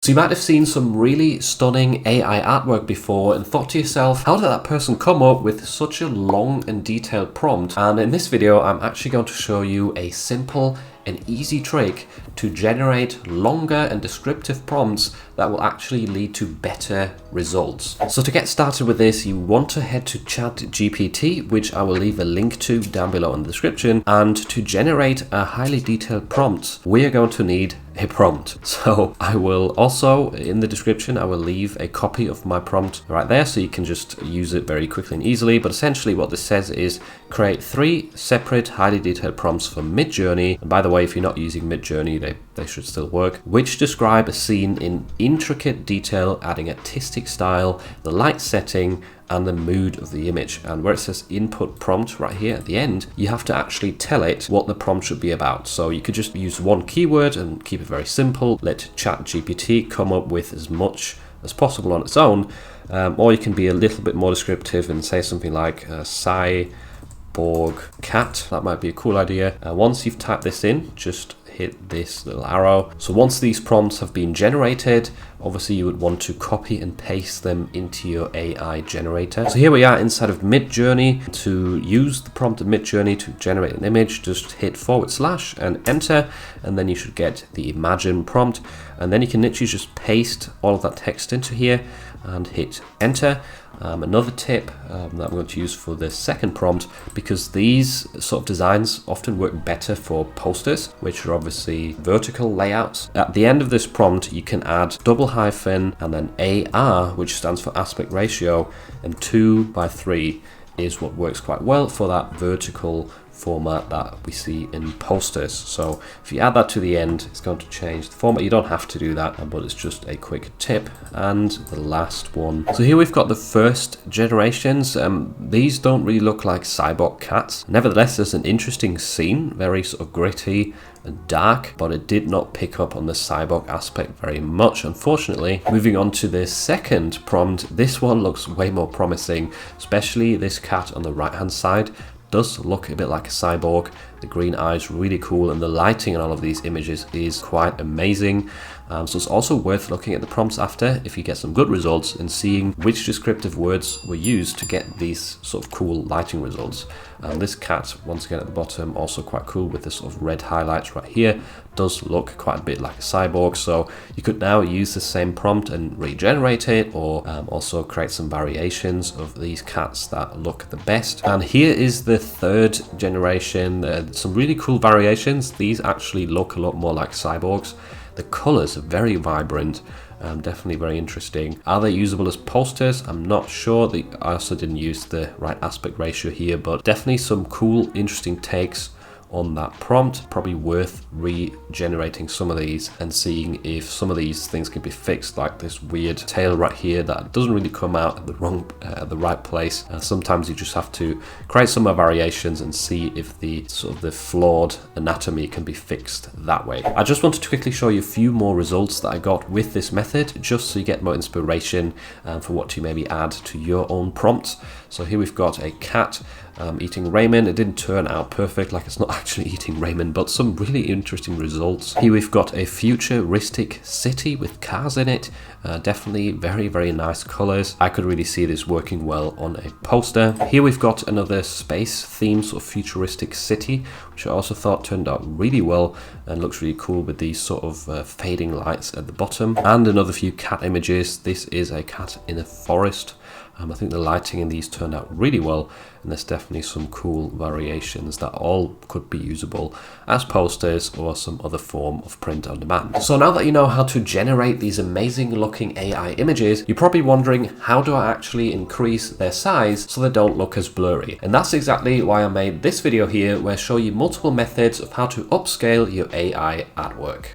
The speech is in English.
So you might have seen some really stunning AI artwork before and thought to yourself, how did that person come up with such a long and detailed prompt? And in this video, I'm actually going to show you a simple and easy trick to generate longer and descriptive prompts that will actually lead to better results. So to get started with this, you want to head to GPT, which I will leave a link to down below in the description. And to generate a highly detailed prompt, we are going to need a prompt. So I will also, in the description, I will leave a copy of my prompt right there so you can just use it very quickly and easily. But essentially what this says is create 3 separate highly detailed prompts for Midjourney. And by the way, if you're not using Midjourney, they should still work, which describe a scene in intricate detail, adding artistic style, the light setting, and the mood of the image. And where it says input prompt right here at the end, you have to actually tell it what the prompt should be about. So you could just use one keyword and keep it very simple. Let ChatGPT come up with as much as possible on its own, or you can be a little bit more descriptive and say something like cyborg cat. That might be a cool idea. Once you've typed this in, just hit this little arrow. So once these prompts have been generated, obviously you would want to copy and paste them into your AI generator. So here we are inside of Midjourney. To use the prompt in Midjourney to generate an image, just hit / and enter, and then you should get the imagine prompt. And then you can literally just paste all of that text into here and hit enter. Another tip that I'm going to use for the second prompt, because these sort of designs often work better for posters, which are obviously vertical layouts. At the end of this prompt, you can add double hyphen and then AR, which stands for aspect ratio, and 2:3 is what works quite well for that vertical format that we see in posters. So if you add that to the end, it's going to change the format. You don't have to do that, but it's just a quick tip. And the last one. So here we've got the first generations. These don't really look like cyborg cats. Nevertheless, there's an interesting scene, very sort of gritty and dark, but it did not pick up on the cyborg aspect very much, unfortunately. Moving on to the second prompt, this one looks way more promising, especially this cat on the right hand side. Does look a bit like a cyborg. The green eyes really cool, and the lighting in all of these images is quite amazing. So it's also worth looking at the prompts after if you get some good results and seeing which descriptive words were used to get these sort of cool lighting results. This cat, once again at the bottom, also quite cool with this sort of red highlights right here. Does look quite a bit like a cyborg, so you could now use the same prompt and regenerate it, or also create some variations of these cats that look the best. And here is the third generation. Some really cool variations. These actually look a lot more like cyborgs. The colors are very vibrant, definitely very interesting. Are they usable as posters? I'm not sure. I also didn't use the right aspect ratio here, but definitely some cool, interesting takes on that prompt. Probably worth regenerating some of these and seeing if some of these things can be fixed, like this weird tail right here that doesn't really come out at the right place. Sometimes you just have to create some variations and see if the sort of the flawed anatomy can be fixed that way. I just wanted to quickly show you a few more results that I got with this method, just so you get more inspiration for what to maybe add to your own prompts. So here we've got a cat eating ramen. It didn't turn out perfect, like it's not actually eating ramen, but some really interesting results. Here we've got a futuristic city with cars in it. Definitely very, very nice colors. I could really see this working well on a poster. Here we've got another space theme, sort of futuristic city, which I also thought turned out really well and looks really cool with these sort of fading lights at the bottom. And another few cat images. This is a cat in a forest. I think the lighting in these turned out really well, and there's definitely some cool variations that all could be usable as posters or some other form of print on demand. So now that you know how to generate these amazing looking AI images, you're probably wondering, how do I actually increase their size so they don't look as blurry? And that's exactly why I made this video here, where I show you multiple methods of how to upscale your AI artwork.